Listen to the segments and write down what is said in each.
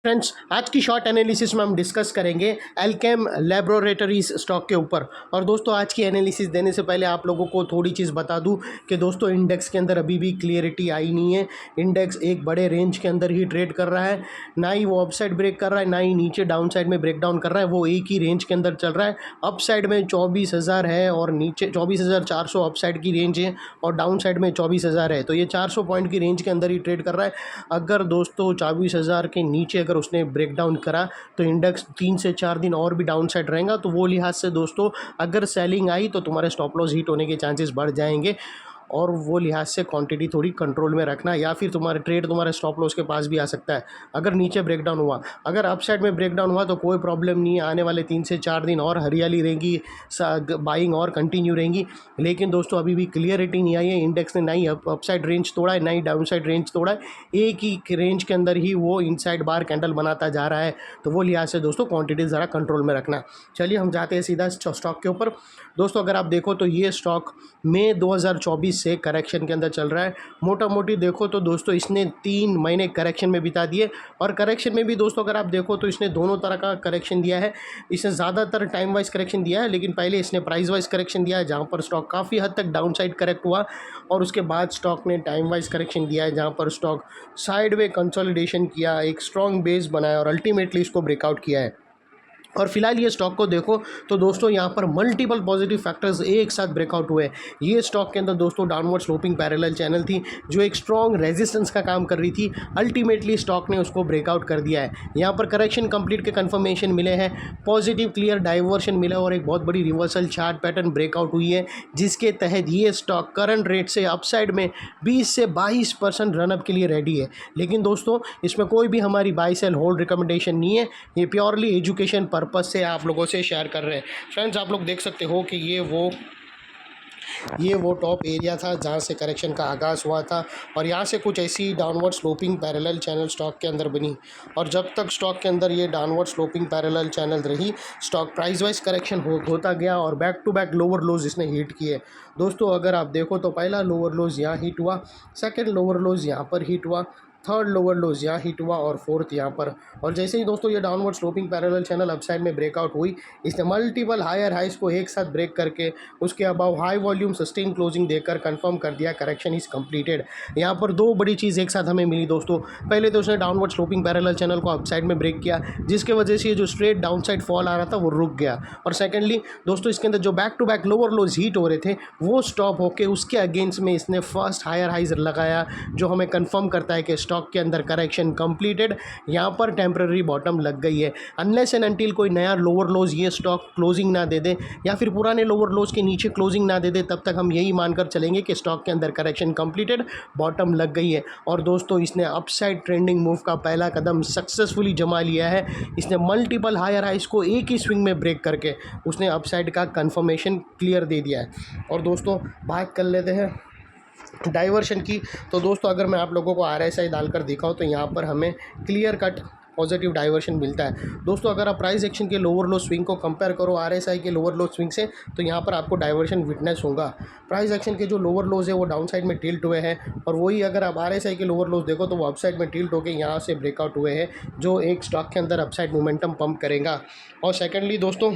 Friends, आज की short analysis में हम डिस्कस करेंगे एल्केम लैबोरेटरीज स्टॉक के ऊपर। और दोस्तों, आज की एनालिसिस देने से पहले आप लोगों को थोड़ी चीज़ बता दूं कि दोस्तों इंडेक्स के अंदर अभी भी क्लियरिटी आई नहीं है। इंडेक्स एक बड़े रेंज के अंदर ही ट्रेड कर रहा है, ना ही वो अपसाइड ब्रेक कर रहा है, ना ही नीचे डाउन साइड में ब्रेक डाउन कर रहा है। वो एक ही रेंज के अंदर चल रहा है। अप साइड में 24,000 है और नीचे 24,400 अप साइड की रेंज है और डाउन साइड में 24,000 है। तो ये 400 पॉइंट की रेंज के अंदर ही ट्रेड कर रहा है। अगर दोस्तों 24,000 के नीचे अगर उसने ब्रेक डाउन करा तो इंडेक्स 3 से 4 दिन और भी डाउन साइड रहेगा। तो वो लिहाज से दोस्तों, अगर सेलिंग आई तो तुम्हारे स्टॉप लॉस हिट होने के चांसेस बढ़ जाएंगे और वो लिहाज से क्वांटिटी थोड़ी कंट्रोल में रखना, या फिर तुम्हारे ट्रेड तुम्हारे स्टॉप लॉस के पास भी आ सकता है अगर नीचे ब्रेकडाउन हुआ। अगर अपसाइड में ब्रेकडाउन हुआ तो कोई प्रॉब्लम नहीं है, आने वाले 3 से 4 दिन और हरियाली रहेगी, बाइंग और कंटिन्यू रहेंगी। लेकिन दोस्तों अभी भी क्लियरिटी नहीं आई है। इंडेक्स ने ना ही अपसाइड रेंज तोड़ा है, ना ही डाउन साइड रेंज तोड़ा है। एक ही रेंज के अंदर ही वो इनसाइड बार कैंडल बनाता जा रहा है। तो वो लिहाज से दोस्तों क्वांटिटी ज़रा कंट्रोल में रखना। चलिए हम जाते हैं सीधा स्टॉक के ऊपर। दोस्तों अगर आप देखो तो ये स्टॉक मई 2024 से करेक्शन के अंदर चल रहा है। मोटा मोटी देखो तो दोस्तों इसने 3 महीने करेक्शन में बिता दिए। और करेक्शन में भी दोस्तों अगर आप देखो तो इसने दोनों तरह का करेक्शन दिया है। इसने ज़्यादातर टाइम वाइज करेक्शन दिया है, लेकिन पहले इसने प्राइस वाइज करेक्शन दिया है जहाँ पर स्टॉक काफ़ी हद तक डाउन साइड करेक्ट हुआ, और उसके बाद स्टॉक ने टाइम वाइज करेक्शन दिया है जहाँ पर स्टॉक साइड वे कंसोलिडेशन किया, एक स्ट्रॉन्ग बेस बनाया और अल्टीमेटली इसको ब्रेकआउट किया है। और फिलहाल ये स्टॉक को देखो तो दोस्तों यहाँ पर मल्टीपल पॉजिटिव फैक्टर्स एक साथ ब्रेकआउट हुए। ये स्टॉक के अंदर दोस्तों डाउनवर्ड स्लोपिंग पैरेलल चैनल थी जो एक स्ट्रॉन्ग रेजिस्टेंस का काम कर रही थी। अल्टीमेटली स्टॉक ने उसको ब्रेकआउट कर दिया है। यहाँ पर करेक्शन कंप्लीट के कंफर्मेशन मिले हैं, पॉजिटिव क्लियर डाइवर्शन मिला और एक बहुत बड़ी रिवर्सल चार्ट पैटर्न ब्रेकआउट हुई है, जिसके तहत ये स्टॉक करंट रेट से अपसाइड में 20 से 22% रनअप के लिए रेडी है। लेकिन दोस्तों इसमें कोई भी हमारी बाई सेल होल्ड रिकमेंडेशन नहीं है, ये प्योरली एजुकेशन पर्पस से आप लोगों से शेयर कर रहे हैं। फ्रेंड्स, आप लोग देख सकते हो कि ये वो टॉप एरिया था जहाँ से करेक्शन का आगाज़ हुआ था, और यहाँ से कुछ ऐसी downward sloping parallel channel stock के अंदर बनी। और जब तक स्टॉक के अंदर ये डाउनवर्ड स्लोपिंग पैरेलल चैनल रही, स्टॉक प्राइस वाइज करेक्शन होता गया और back to back lower lows इसने हिट किए। दोस्तों अगर आप देखो तो पहला लोअर लोज यहाँ हिट हुआ, सेकेंड लोअर लोज यहाँ पर हिट हुआ, थर्ड लोअर लोज यहाँ हिट हुआ और फोर्थ यहाँ पर। और जैसे ही दोस्तों ये downward sloping parallel channel upside में ब्रेकआउट हुई, इसने मल्टीपल हायर हाइस को एक साथ ब्रेक करके उसके above high volume sustain closing देकर कंफर्म कर दिया करेक्शन इज कंप्लीटेड। यहाँ पर दो बड़ी चीज़ एक साथ हमें मिली दोस्तों। पहले तो उसने डाउनवर्ड स्लोपिंग पैरेलल चैनल को अपसाइड में ब्रेक किया, जिसके वजह से ये जो स्ट्रेट डाउन साइड फॉल आ रहा था वो रुक गया। और सेकेंडली दोस्तों इसके अंदर जो back to back lower lows hit हो रहे थे वो स्टॉप होकर उसके अगेंस्ट में इसने फर्स्ट हायर हाइज लगाया, जो हमें कंफर्म करता है कि स्टॉक के अंदर करेक्शन कंप्लीटेड। यहाँ पर टेम्पररी बॉटम लग गई है। अनलेस एंड अनटिल कोई नया लोअर लोज ये स्टॉक क्लोजिंग ना दे दे या फिर पुराने लोअर लोज के नीचे क्लोजिंग ना दे दे, तब तक हम यही मानकर चलेंगे कि स्टॉक के अंदर करेक्शन कंप्लीटेड, बॉटम लग गई है। और दोस्तों इसने अपसाइड ट्रेंडिंग मूव का पहला कदम सक्सेसफुली जमा लिया है। इसने मल्टीपल हायर हाइस को एक ही स्विंग में ब्रेक करके उसने अपसाइड का कंफर्मेशन क्लियर दे दिया है। और दोस्तों बात कर लेते हैं डाइवर्शन की। तो दोस्तों अगर मैं आप लोगों को RSI डालकर दिखाऊं तो यहाँ पर हमें क्लियर कट पॉजिटिव डाइवर्शन मिलता है। दोस्तों अगर आप प्राइस एक्शन के लोअर लो स्विंग को कंपेयर करो RSI के लोअर लो स्विंग से, तो यहाँ पर आपको डाइवर्शन विटनेस होगा। प्राइस एक्शन के जो लोअर लोज है वो डाउन साइड में टिल्ट हुए हैं, और वही अगर आप RSI के लोअर लोज देखो तो वो अपसाइड में टिल्ट होकर यहाँ से ब्रेकआउट हुए हैं, जो एक स्टॉक के अंदर अपसाइड मोमेंटम पंप करेगा। और सेकेंडली दोस्तों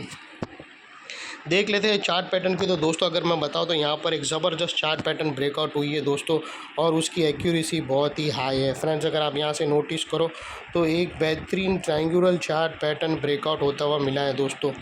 देख लेते हैं चार्ट पैटर्न की। तो दोस्तों अगर मैं बताऊं तो यहाँ पर एक ज़बरदस्त चार्ट पैटर्न ब्रेकआउट हुई है दोस्तों, और उसकी एक्यूरेसी बहुत ही हाई है। फ्रेंड्स अगर आप यहाँ से नोटिस करो तो एक बेहतरीन ट्रायंगुलर चार्ट पैटर्न ब्रेकआउट होता हुआ मिला है दोस्तों।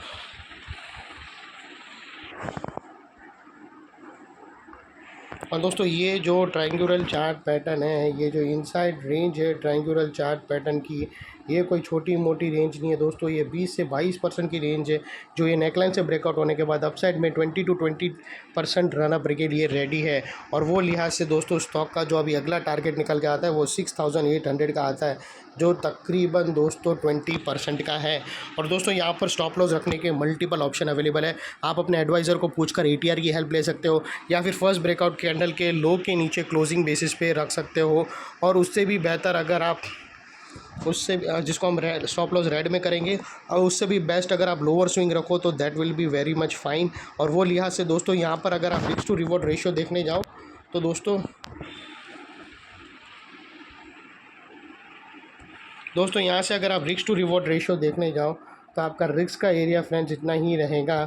और दोस्तों ये जो ट्रायंगुलर चार्ट पैटर्न है, ये जो इनसाइड रेंज है ट्रायंगुलर चार्ट पैटर्न की, ये कोई छोटी मोटी रेंज नहीं है दोस्तों। ये 20 से 22% की रेंज है, जो ये नेकलाइन से ब्रेकआउट होने के बाद अपसाइड में 20 to 20% रनअप के लिए रेडी है। और वो लिहाज से दोस्तों स्टॉक का जो अभी अगला टारगेट निकल के आता है वो 6800 का आता है, जो तकरीबन दोस्तों 20% का है। और दोस्तों यहाँ पर स्टॉप लॉस रखने के मल्टीपल ऑप्शन अवेलेबल है। आप अपने एडवाइज़र को पूछकर ATR की हेल्प ले सकते हो, या फिर फर्स्ट ब्रेकआउट कैंडल के लो के नीचे क्लोजिंग बेसिस पे रख सकते हो। और उससे भी बेहतर अगर आप उससे जिसको हम स्टॉप लॉस रेड में करेंगे, और उससे भी बेस्ट अगर आप लोअर स्विंग रखो तो that will be very much fine. और वो लिहाज से दोस्तों यहाँ पर अगर आप रिस्क टू रिवॉर्ड रेशियो देखने जाओ तो दोस्तों यहाँ से अगर आप रिस्क टू रिवॉर्ड रेशियो देखने जाओ तो आपका रिस्क का एरिया फ्रेंड्स इतना ही रहेगा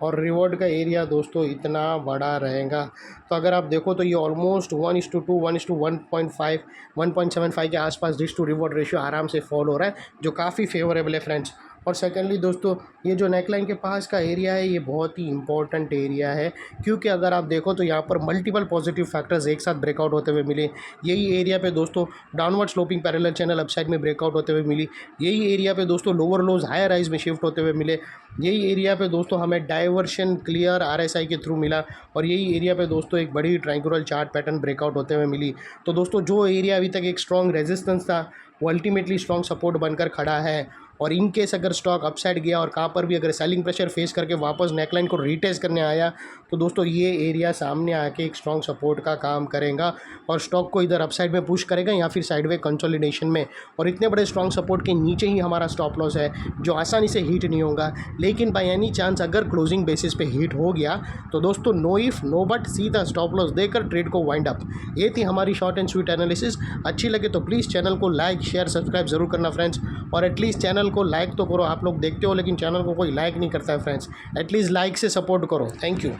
और रिवॉर्ड का एरिया दोस्तों इतना बड़ा रहेगा। तो अगर आप देखो तो ये ऑलमोस्ट 1:2 1:1.5 1.75 के आसपास रिस्क टू रिवॉर्ड रेशियो आराम से फॉल हो रहा है, जो काफ़ी फेवरेबल है फ्रेंड्स। और सेकेंडली दोस्तों, ये जो नेकलाइन के पास का एरिया है ये बहुत ही इंपॉर्टेंट एरिया है, क्योंकि अगर आप देखो तो यहाँ पर मल्टीपल पॉजिटिव फैक्टर्स एक साथ ब्रेकआउट होते हुए मिले। यही एरिया पे दोस्तों downward sloping parallel channel upside में ब्रेकआउट होते हुए मिली। यही एरिया पे दोस्तों लोअर लोज हायर राइज में शिफ्ट होते हुए मिले। यही एरिया पे दोस्तों हमें डाइवर्शन क्लियर आरएसआई के थ्रू मिला। और यही एरिया पे दोस्तों एक बड़ी ट्रायंगुलर चार्ट पैटर्न ब्रेकआउट होते हुए मिली। तो दोस्तों जो एरिया अभी तक एक स्ट्रॉन्ग रेजिस्टेंस था वो अल्टीमेटली स्ट्रॉन्ग सपोर्ट बनकर खड़ा है। और इन केस अगर स्टॉक अपसाइड गया और कहाँ पर भी अगर सेलिंग प्रेशर फेस करके वापस नेकलाइन को रीटेस्ट करने आया तो दोस्तों ये एरिया सामने आके एक स्ट्रॉन्ग सपोर्ट का काम करेगा और स्टॉक को इधर अपसाइड में पुश करेगा या फिर साइडवे कंसोलिडेशन में। और इतने बड़े स्ट्रॉन्ग सपोर्ट के नीचे ही हमारा स्टॉप लॉस है, जो आसानी से हिट नहीं होगा। लेकिन बाय एनी चांस अगर क्लोजिंग बेसिस पे हिट हो गया तो दोस्तों नो इफ नो बट सीधा स्टॉप लॉस देकर ट्रेड को वाइंड अप। ये थी हमारी शॉर्ट एंड स्वीट एनालिसिस। अच्छी लगे तो प्लीज़ चैनल को लाइक शेयर सब्सक्राइब जरूर करना फ्रेंड्स। और एटलीस्ट चैनल को लाइक तो करो, आप लोग देखते हो लेकिन चैनल को कोई लाइक नहीं करता है फ्रेंड्स। एटलीस्ट लाइक से सपोर्ट करो। Thank you.